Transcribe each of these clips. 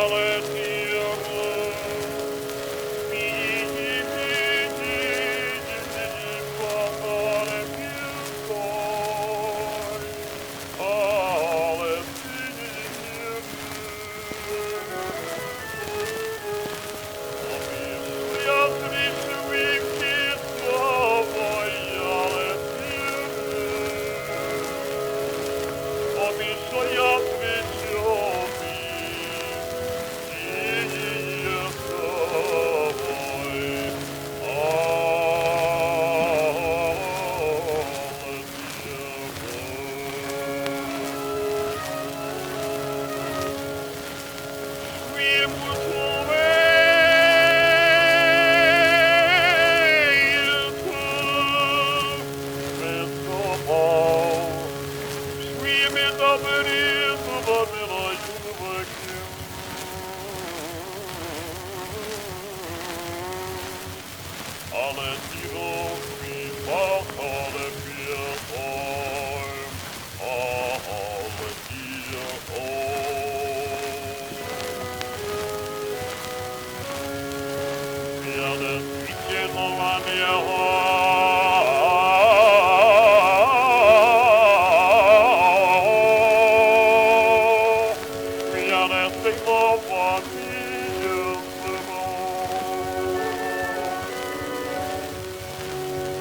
Ale tirowi pachale piechom, ale piechom. Jadę zwyciężona miecha, jadę sejmowa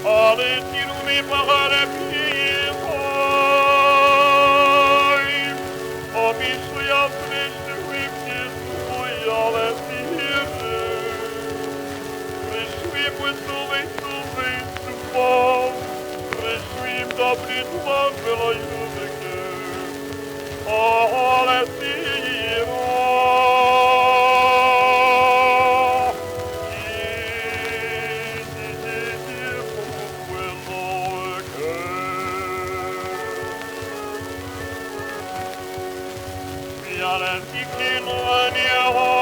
ale tirumi pahare pihoj, obisu ja prešli vipke svoj, ale tijeme. Prešli putove supav, prešli dobri tvan vela juveke, ale tijeme. Ja olen ikinä